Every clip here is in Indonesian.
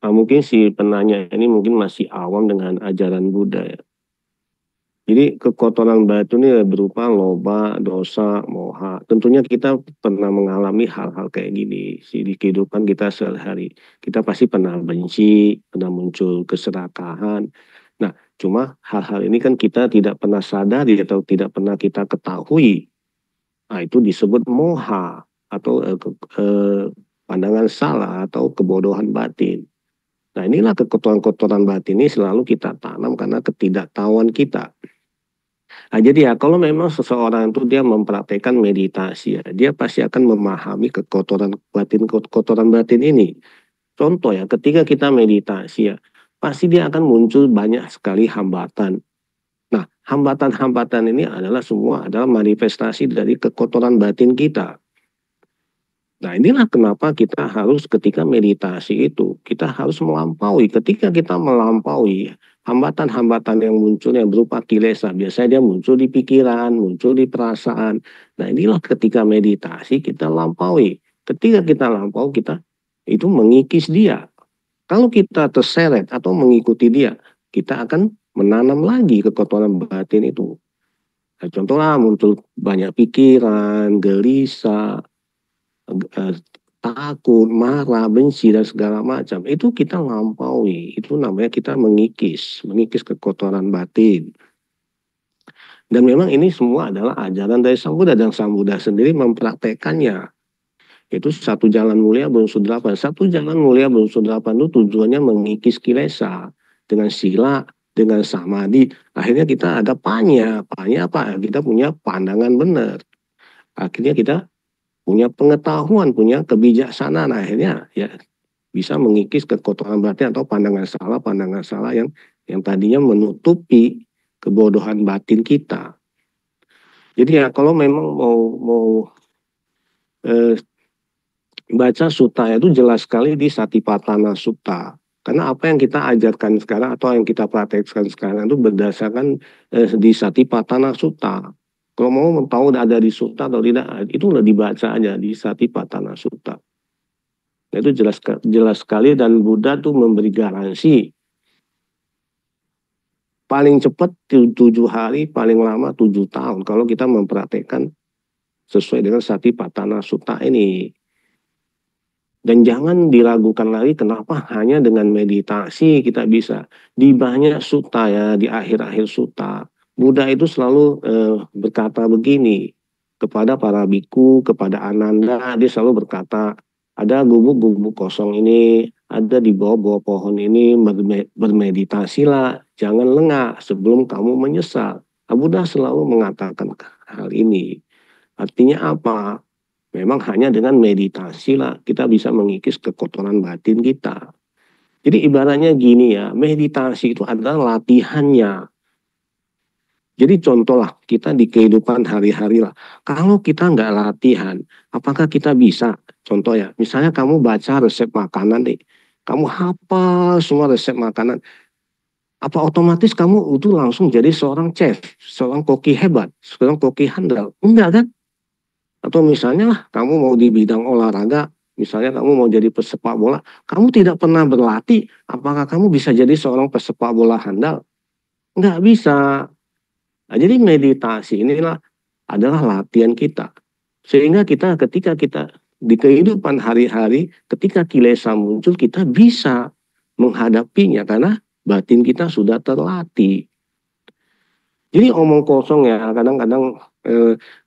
Mungkin si penanya ini mungkin masih awam dengan ajaran Buddha ya. Jadi kekotoran batu ini berupa loba, dosa, moha. Tentunya kita pernah mengalami hal-hal kayak gini sih di kehidupan kita sehari-hari. Kita pasti pernah benci, pernah muncul keserakahan. Nah, cuma hal-hal ini kan kita tidak pernah sadari atau tidak pernah kita ketahui. Nah, itu disebut moha atau pandangan salah atau kebodohan batin. Nah, inilah kekotoran-kotoran batin ini selalu kita tanam karena ketidaktahuan kita. Nah, jadi ya kalau memang seseorang itu dia mempraktekkan meditasi ya, dia pasti akan memahami kekotoran batin ini. Contoh ya, ketika kita meditasi ya, pasti dia akan muncul banyak sekali hambatan. Nah, hambatan-hambatan ini adalah semua adalah manifestasi dari kekotoran batin kita. Nah, inilah kenapa kita harus ketika meditasi itu, kita harus melampaui. Ketika kita melampaui hambatan-hambatan yang muncul yang berupa kilesa, biasanya dia muncul di pikiran, muncul di perasaan. Nah, inilah ketika meditasi kita lampaui. Ketika kita lampau, kita itu mengikis dia. Kalau kita terseret atau mengikuti dia, kita akan menanam lagi kekotoran batin itu. Nah, contohnya muncul banyak pikiran, gelisah, eh, takut, marah, benci dan segala macam itu kita lampaui. Itu namanya kita mengikis kekotoran batin. Dan memang ini semua adalah ajaran dari Sang Buddha dan Sang Buddha sendiri mempraktekannya. Itu satu jalan mulia bungsu delapan. Satu jalan mulia bungsu delapan itu tujuannya mengikis kilesa dengan sila, dengan samadhi. Akhirnya kita ada panya. Panya apa? Kita punya pandangan benar. Akhirnya kita punya pengetahuan, punya kebijaksanaan, akhirnya ya bisa mengikis kekotoran batin atau pandangan salah yang tadinya menutupi kebodohan batin kita. Jadi ya kalau memang mau eh, baca sutta itu jelas sekali di Satipatthana Sutta. Karena apa yang kita ajarkan sekarang atau yang kita praktekkan sekarang itu berdasarkan di Satipatthana Sutta. Kalau mau tahu ada di sutta atau tidak, itu udah dibaca aja di Satipatthana Sutta. Nah, itu jelas sekali dan Buddha tuh memberi garansi paling cepat 7 hari, paling lama 7 tahun kalau kita mempraktekkan sesuai dengan Satipatthana Sutta ini. Dan jangan diragukan lagi kenapa hanya dengan meditasi kita bisa. Di banyak sutta ya, di akhir-akhir sutta, Buddha itu selalu berkata begini kepada para biku, kepada Ananda, dia selalu berkata, ada gubuk-gubuk kosong ini, ada di bawah-bawah pohon ini, bermeditasilah, jangan lengah sebelum kamu menyesal. Nah, Buddha selalu mengatakan hal ini. Artinya apa? Memang hanya dengan meditasi lah kita bisa mengikis kekotoran batin kita. Jadi ibaratnya gini ya, meditasi itu adalah latihannya. Jadi contoh lah, kita di kehidupan hari-hari lah. Kalau kita nggak latihan, apakah kita bisa? Contoh ya, misalnya kamu baca resep makanan nih. Kamu hafal semua resep makanan. Apa otomatis kamu itu langsung jadi seorang chef, seorang koki hebat, seorang koki handal? Enggak kan? Atau misalnya lah, kamu mau di bidang olahraga, misalnya kamu mau jadi pesepak bola, kamu tidak pernah berlatih, apakah kamu bisa jadi seorang pesepak bola handal? Nggak bisa. Nah, jadi meditasi inilah adalah latihan kita. Sehingga kita ketika kita di kehidupan hari-hari, ketika kilesa muncul, kita bisa menghadapinya karena batin kita sudah terlatih. Jadi omong kosong ya, kadang-kadang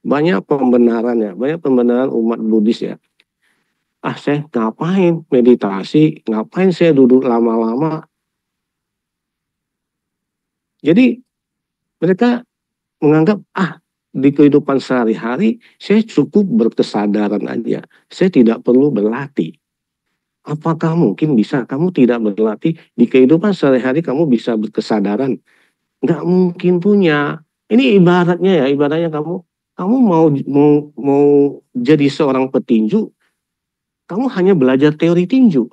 banyak pembenaran ya, banyak pembenaran umat Buddhis ya. Ah, saya ngapain meditasi, ngapain saya duduk lama-lama. Jadi mereka menganggap, ah, di kehidupan sehari-hari saya cukup berkesadaran aja. Saya tidak perlu berlatih. Apakah mungkin bisa kamu tidak berlatih di kehidupan sehari-hari kamu bisa berkesadaran? Nggak mungkin punya. Ini ibaratnya ya, ibaratnya kamu mau jadi seorang petinju, kamu hanya belajar teori tinju.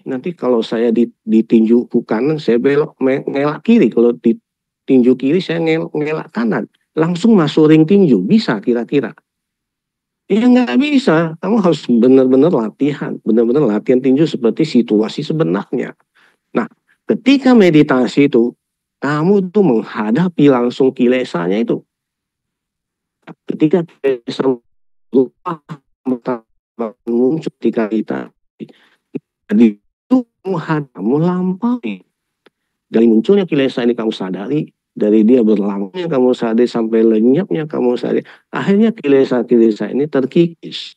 Nanti kalau saya di tinju ke kanan, saya belok ngelak kiri. Kalau di tinju kiri, saya ngelak kanan. Langsung masuk ring tinju. Bisa kira-kira. Ya nggak bisa, kamu harus benar-benar latihan tinju seperti situasi sebenarnya. Nah, ketika meditasi itu, kamu tuh menghadapi langsung kilesanya itu. Ketika kilesa lupa muncul ketika kita, jadi itu kamu lampaui. Dari munculnya kilesa ini kamu sadari, dari dia berlangsungnya kamu sadari sampai lenyapnya kamu sadari, akhirnya kilesa-kilesa ini terkikis.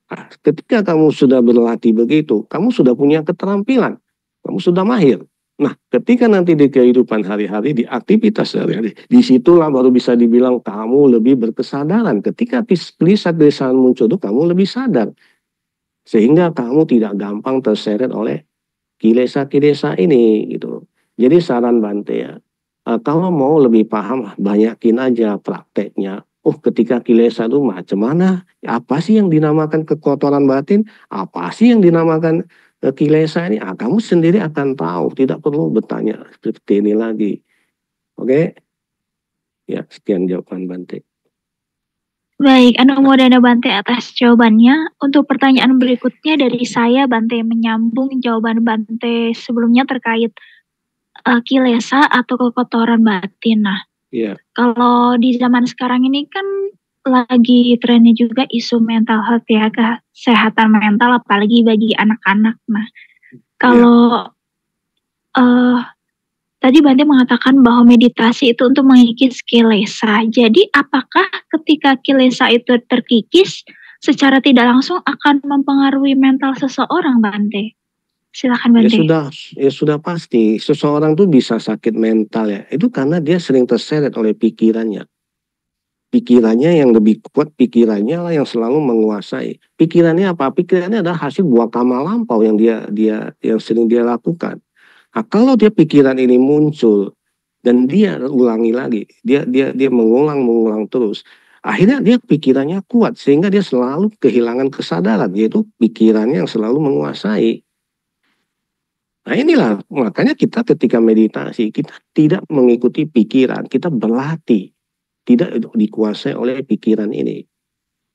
Nah, ketika kamu sudah berlatih begitu, kamu sudah punya keterampilan, kamu sudah mahir. Nah, ketika nanti di kehidupan hari-hari, di aktivitas sehari-hari, disitulah baru bisa dibilang kamu lebih berkesadaran. Ketika gelisah-gelisahan muncul itu, kamu lebih sadar. Sehingga kamu tidak gampang terseret oleh kilesa-kilesa ini gitu. Jadi saran Bante ya, kalau mau lebih paham, banyakin aja prakteknya. Oh, ketika kilesa itu macam mana? Apa sih yang dinamakan kekotoran batin? Apa sih yang dinamakan kilesa ini? Kamu sendiri akan tahu, tidak perlu bertanya seperti ini lagi. Oke? Ya, sekian jawaban Bante. Baik, Anumodana Bante atas jawabannya. Untuk pertanyaan berikutnya dari saya, Bante menyambung jawaban Bante sebelumnya terkait kilesa atau kekotoran batin. Nah, kalau di zaman sekarang ini kan lagi trennya juga isu mental health ya, kesehatan mental apalagi bagi anak-anak. Nah, kalau tadi Bante mengatakan bahwa meditasi itu untuk mengikis kilesa. Jadi apakah ketika kilesa itu terkikis, secara tidak langsung akan mempengaruhi mental seseorang, Bante? Silakan Bante. Ya sudah pasti. Seseorang tuh bisa sakit mental ya. Itu karena dia sering terseret oleh pikirannya. Pikirannya yang lebih kuat, pikirannya lah yang selalu menguasai. Pikirannya apa? Pikirannya adalah hasil buah kamal lampau yang yang sering dia lakukan. Nah, kalau dia pikiran ini muncul dan dia ulangi lagi, dia mengulang terus. Akhirnya dia pikirannya kuat sehingga dia selalu kehilangan kesadaran, yaitu pikirannya yang selalu menguasai. Nah inilah makanya kita ketika meditasi kita tidak mengikuti pikiran, kita berlatih tidak dikuasai oleh pikiran ini.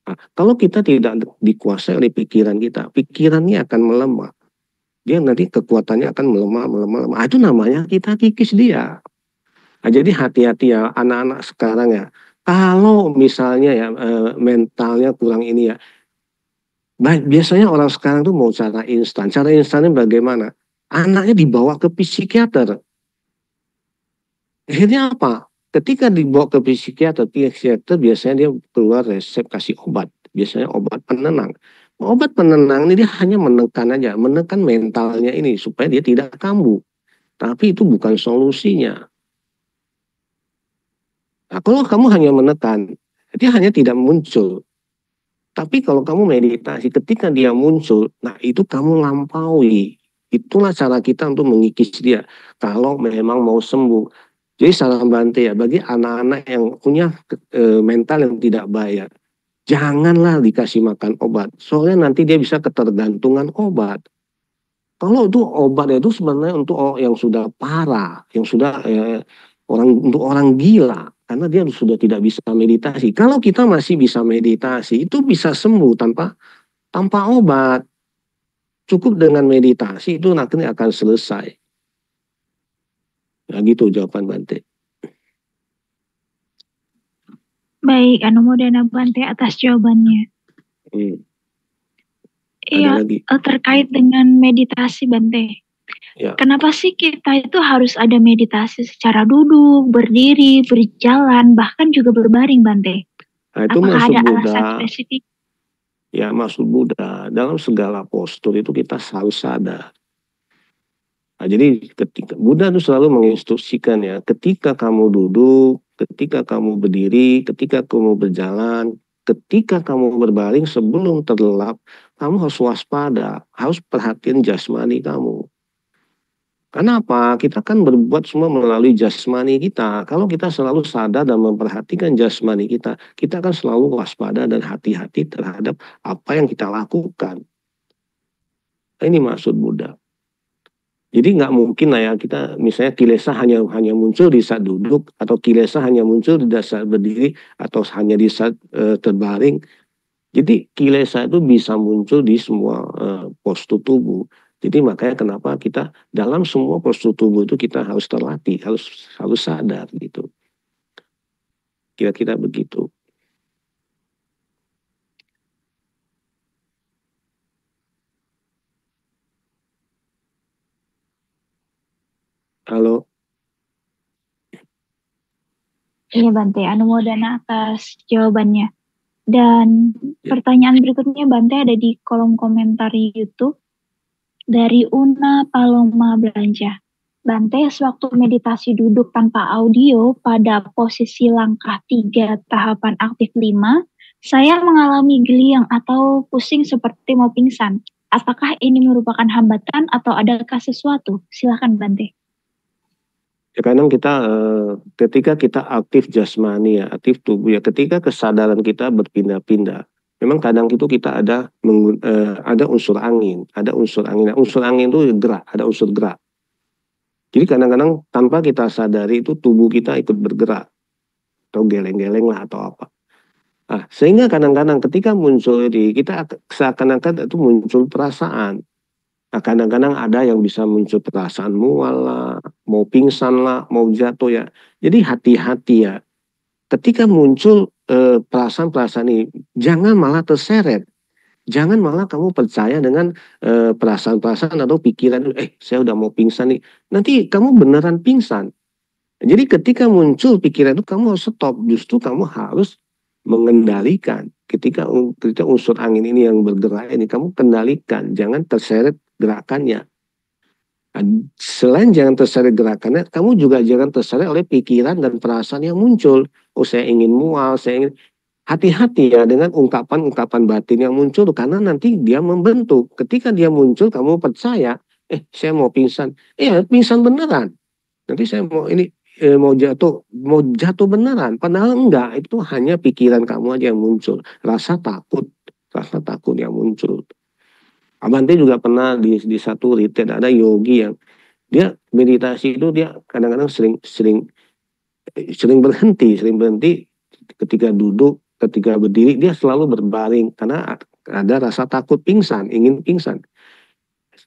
Nah, kalau kita tidak dikuasai oleh pikiran kita, pikirannya akan melemah. Dia nanti kekuatannya akan melemah. Itu namanya kita kikis dia. Nah, jadi hati-hati ya anak-anak sekarang ya. Kalau misalnya ya mentalnya kurang ini ya. Biasanya orang sekarang tuh mau cara instan. Cara instannya bagaimana? Anaknya dibawa ke psikiater. Akhirnya apa? Ketika dibawa ke psikiater biasanya dia keluar resep kasih obat. Biasanya obat penenang. Obat penenang ini dia hanya menekan mentalnya ini supaya dia tidak kambuh. Tapi itu bukan solusinya. Nah, kalau kamu hanya menekan, dia hanya tidak muncul. Tapi kalau kamu meditasi, ketika dia muncul, nah itu kamu lampaui. Itulah cara kita untuk mengikis dia. Kalau memang mau sembuh. Jadi saran Bante ya, bagi anak-anak yang punya mental yang tidak baik, janganlah dikasih makan obat. Soalnya nanti dia bisa ketergantungan obat. Kalau itu obat itu sebenarnya untuk yang sudah parah, yang sudah untuk orang gila, karena dia sudah tidak bisa meditasi. Kalau kita masih bisa meditasi, itu bisa sembuh tanpa obat. Cukup dengan meditasi itu nanti akan selesai. Ya gitu jawaban Bante. Baik, Anumodana Bante atas jawabannya. Iya, terkait dengan meditasi Bante. Ya. Kenapa sih kita itu harus ada meditasi secara duduk, berdiri, berjalan, bahkan juga berbaring Bante? Nah, itu apakah ada alasan spesifik? Ya, maksud Buddha, dalam segala postur itu kita harus sadar. Nah, jadi ketika Buddha itu selalu menginstruksikan ya, ketika kamu duduk, ketika kamu berdiri, ketika kamu berjalan, ketika kamu berbaring sebelum terlelap, kamu harus waspada, harus perhatian jasmani kamu. Kenapa? Kita kan berbuat semua melalui jasmani kita. Kalau kita selalu sadar dan memperhatikan jasmani kita akan selalu waspada dan hati-hati terhadap apa yang kita lakukan. Ini maksud Buddha. Jadi nggak mungkin lah ya kita misalnya kilesa hanya muncul di saat duduk atau kilesa hanya muncul di saat berdiri atau hanya di saat terbaring. Jadi kilesa itu bisa muncul di semua postur tubuh. Jadi makanya kenapa kita dalam semua postur tubuh itu kita harus terlatih, harus sadar gitu. Kira-kira begitu. Halo. Iya Bante, anumodana atas jawabannya. Dan pertanyaan berikutnya Bante ada di kolom komentar YouTube dari Una Paloma Belanja. Bante, sewaktu meditasi duduk tanpa audio pada posisi langkah 3 tahapan aktif 5, saya mengalami geliang atau pusing seperti mau pingsan. Apakah ini merupakan hambatan atau adakah sesuatu? Silakan Bante. Ya, kadang kita ketika kita aktif jasmani ya, aktif tubuh ya, ketika kesadaran kita berpindah-pindah, memang kadang itu kita ada unsur angin, ada unsur angin. Nah, unsur angin itu gerak, ada unsur gerak. Jadi kadang-kadang tanpa kita sadari itu tubuh kita ikut bergerak atau geleng-geleng lah atau apa. Nah, sehingga kadang-kadang ketika muncul ini kita seakan-akan itu muncul perasaan. Nah, kadang-kadang ada yang bisa muncul perasaan mual lah, mau pingsan lah, mau jatuh ya. Jadi hati-hati ya. Ketika muncul perasaan-perasaan ini, jangan malah terseret. Jangan malah kamu percaya dengan perasaan-perasaan atau pikiran, saya udah mau pingsan nih. Nanti kamu beneran pingsan. Jadi ketika muncul pikiran itu kamu harus stop. Justru kamu harus mengendalikan. Ketika unsur angin ini yang bergerak ini, kamu kendalikan. Jangan terseret gerakannya. Selain jangan terseret gerakannya, kamu juga jangan terseret oleh pikiran dan perasaan yang muncul. Oh, saya ingin mual, saya ingin... Hati-hati ya dengan ungkapan-ungkapan batin yang muncul, karena nanti dia membentuk. Ketika dia muncul, kamu percaya, saya mau pingsan. Pingsan beneran. Nanti saya mau jatuh beneran. Padahal enggak, itu hanya pikiran kamu aja yang muncul. Rasa takut yang muncul. Abante juga pernah di satu retreat ada yogi yang dia meditasi itu dia kadang-kadang sering berhenti ketika duduk, ketika berdiri dia selalu berbaring karena ada rasa takut pingsan, ingin pingsan.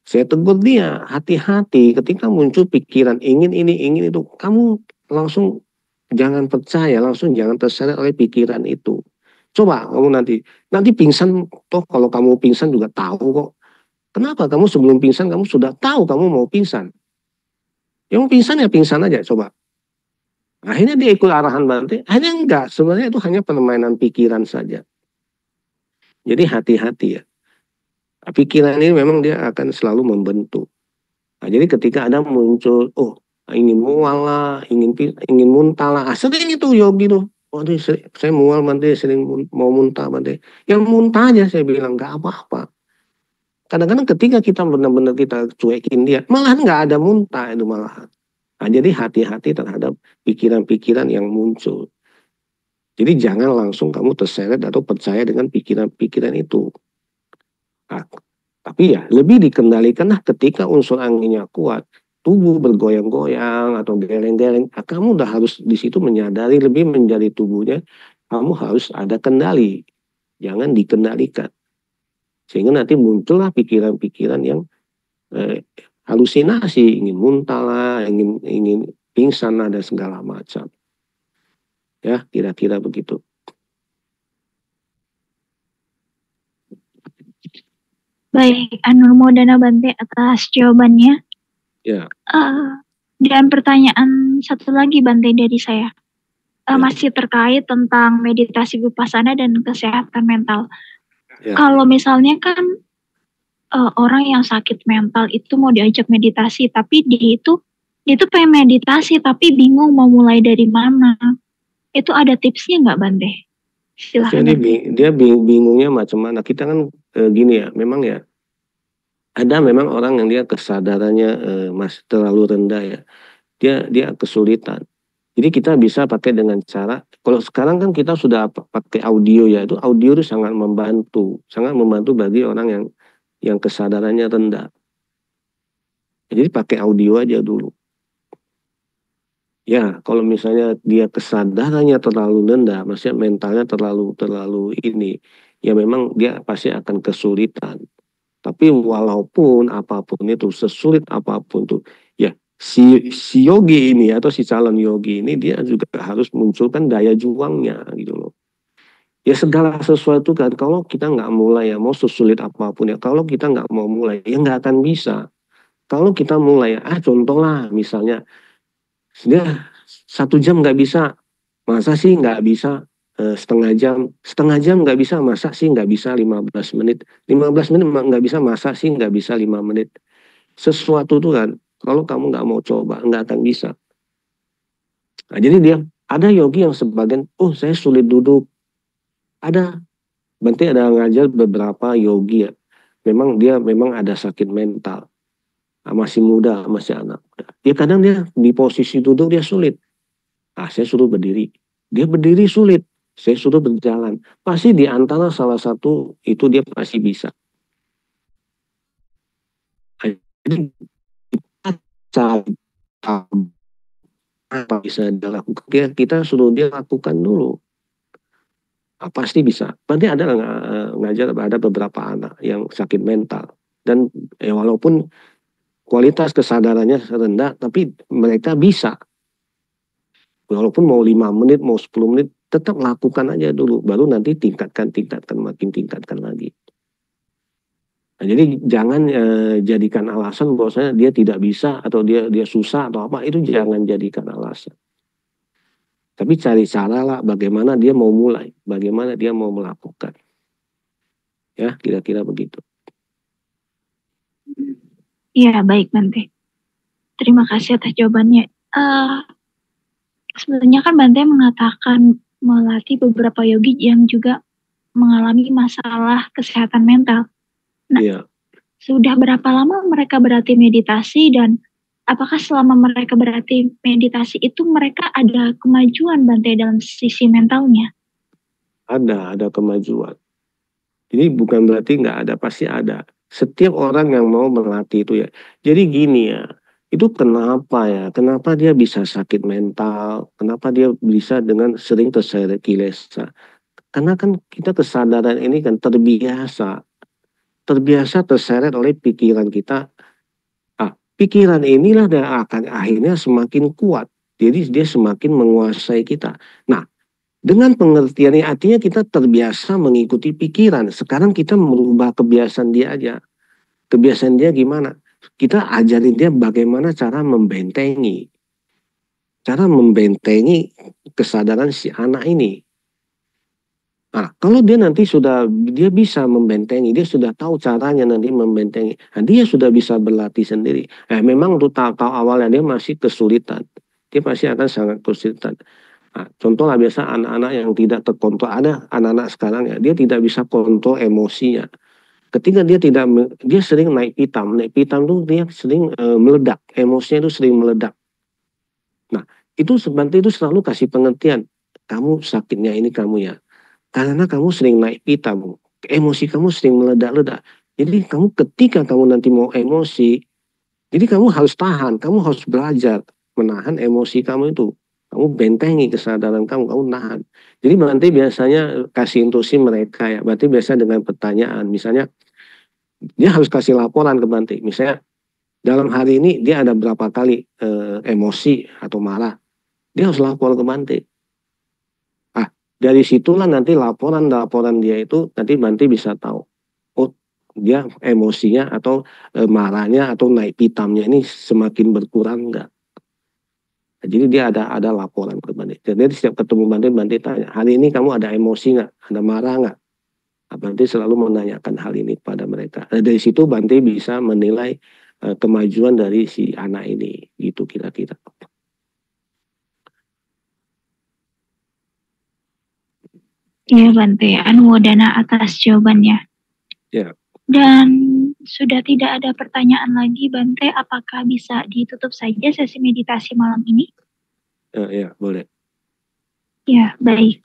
Saya tegur dia, hati-hati ketika muncul pikiran ingin ini, ingin itu, kamu langsung jangan percaya, langsung jangan terseret oleh pikiran itu. Coba kamu nanti pingsan, toh kalau kamu pingsan juga tahu kok. Kenapa kamu sebelum pingsan kamu sudah tahu kamu mau pingsan? Yang mau pingsan ya pingsan aja, coba. Akhirnya dia ikut arahan Bante, akhirnya enggak, sebenarnya itu hanya permainan pikiran saja. Jadi hati-hati ya. Pikiran ini memang dia akan selalu membentuk. Nah, jadi ketika ada muncul, ingin mual lah, ingin muntah lah, sering itu yogi tuh. Waduh, saya mual Bante, sering mau muntah Bante. Yang muntah aja saya bilang, nggak apa-apa. Kadang-kadang ketika kita benar-benar kita cuekin dia, malahan nggak ada muntah itu malahan. Nah, jadi hati-hati terhadap pikiran-pikiran yang muncul. Jadi jangan langsung kamu terseret atau percaya dengan pikiran-pikiran itu. Nah, tapi ya lebih dikendalikanlah ketika unsur anginnya kuat, tubuh bergoyang-goyang atau geleng-geleng, kamu udah harus di situ menyadari lebih menjadi tubuhnya, kamu harus ada kendali, jangan dikendalikan. Sehingga nanti muncullah pikiran-pikiran yang halusinasi, ingin muntah lah, ingin pingsan lah, dan segala macam. Ya, kira-kira begitu. Baik, Anurmodana Bante atas jawabannya. Ya. Dan pertanyaan satu lagi Bante dari saya. Masih terkait tentang meditasi vipassana dan kesehatan mental. Ya. Kalau misalnya kan orang yang sakit mental itu mau diajak meditasi, tapi dia itu pengen meditasi tapi bingung mau mulai dari mana. Itu ada tipsnya nggak Bante? Silahkan. Jadi dia bingungnya macam mana. Kita kan gini ya, memang ya ada memang orang yang dia kesadarannya masih terlalu rendah ya. Dia kesulitan. Jadi kita bisa pakai dengan cara, kalau sekarang kan kita sudah pakai audio ya, itu audio itu sangat membantu bagi orang yang kesadarannya rendah. Jadi pakai audio aja dulu. Ya, kalau misalnya dia kesadarannya terlalu rendah, maksudnya mentalnya terlalu ini, ya memang dia pasti akan kesulitan. Tapi walaupun apapun itu, sesulit apapun itu, ya si yogi ini atau si calon yogi ini dia juga harus munculkan daya juangnya gitu loh. Ya segala sesuatu kan, kalau kita nggak mulai ya mau sesulit apapun ya, kalau kita nggak mau mulai ya nggak akan bisa. Kalau kita mulai, contoh lah misalnya, dia 1 jam nggak bisa, masa sih nggak bisa setengah jam nggak bisa, masa sih nggak bisa 15 menit, 15 menit nggak bisa, masa sih nggak bisa 5 menit. Sesuatu tuh kan, kalau kamu nggak mau coba, nggak akan bisa. Nah, jadi dia, ada yogi yang sebagian, oh saya sulit duduk. Ada, berarti ada ngajar beberapa yogi ya, memang dia memang ada sakit mental. Masih muda, masih anak muda. Ya kadang dia di posisi duduk dia sulit. Saya suruh berdiri. Dia berdiri sulit. Saya suruh berjalan. Pasti di antara salah satu itu dia pasti bisa. Jadi kita cari apa bisa dilakukan. Kita suruh dia lakukan dulu. Pasti bisa. Nanti ada ngajar ada beberapa anak yang sakit mental. Dan walaupun kualitas kesadarannya rendah, tapi mereka bisa. Walaupun mau 5 menit, mau 10 menit, tetap lakukan aja dulu. Baru nanti tingkatkan, makin tingkatkan lagi. Nah, jadi jangan jadikan alasan bahwasanya dia tidak bisa atau dia susah atau apa, itu jangan jadikan alasan. Tapi cari cara lah bagaimana dia mau mulai, bagaimana dia mau melakukan. Ya, kira-kira begitu. Iya, baik Bante. Terima kasih atas jawabannya. Sebenarnya kan Bante mengatakan melatih beberapa yogi yang juga mengalami masalah kesehatan mental. Nah, iya. Sudah berapa lama mereka berlatih meditasi, dan apakah selama mereka berlatih meditasi itu mereka ada kemajuan Bante dalam sisi mentalnya? Ada kemajuan. Jadi bukan berarti nggak ada, pasti ada. Setiap orang yang mau melatih itu ya. Jadi gini ya, itu kenapa ya? Kenapa dia bisa sakit mental? Kenapa dia bisa dengan sering terseret kilesa? Karena kan kita kesadaran ini kan terbiasa terseret oleh pikiran kita. Pikiran inilah yang akan akhirnya semakin kuat. Jadi dia semakin menguasai kita. Nah, dengan pengertian ini artinya kita terbiasa mengikuti pikiran. Sekarang kita merubah kebiasaan dia aja. Kebiasaan dia gimana? Kita ajarin dia bagaimana cara membentengi. Cara membentengi kesadaran si anak ini. Nah, kalau dia nanti dia bisa membentengi, dia sudah tahu caranya nanti membentengi. Nah, dia sudah bisa berlatih sendiri. Memang untuk tahap awalnya dia masih kesulitan. Dia pasti akan sangat kesulitan. Nah, contoh lah biasa anak-anak yang tidak terkontrol, ada anak-anak sekarang ya, dia tidak bisa kontrol emosinya. Ketika dia sering naik pitam tuh dia sering meledak, emosinya itu sering meledak. Nah, itu sebenarnya itu selalu kasih pengertian, kamu sakitnya ini kamu ya, karena kamu sering naik pitam, emosi kamu sering meledak-ledak. Jadi ketika kamu nanti mau emosi, jadi kamu harus tahan, kamu harus belajar menahan emosi kamu itu. Kamu bentengi kesadaran kamu nahan. Jadi berarti biasanya kasih instruksi mereka ya, berarti biasa dengan pertanyaan, misalnya dia harus kasih laporan ke Bante. Misalnya dalam hari ini dia ada berapa kali emosi atau marah, dia harus lapor ke Bante. Dari situlah nanti laporan dia itu nanti Bante bisa tahu. Oh, dia emosinya atau marahnya atau naik pitamnya ini semakin berkurang enggak. Jadi dia ada laporan ke Bante. Jadi setiap ketemu Bante tanya, hari ini kamu ada emosi nggak? Ada marah nggak? Bante selalu menanyakan hal ini kepada mereka. Dari situ Bante bisa menilai kemajuan dari si anak ini. Gitu kira-kira. Ya Bante, anumodana atas jawabannya. Ya. Dan sudah tidak ada pertanyaan lagi Bante, apakah bisa ditutup saja sesi meditasi malam ini? Ya, boleh. Ya, baik.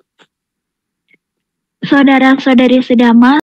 Saudara-saudari sedama,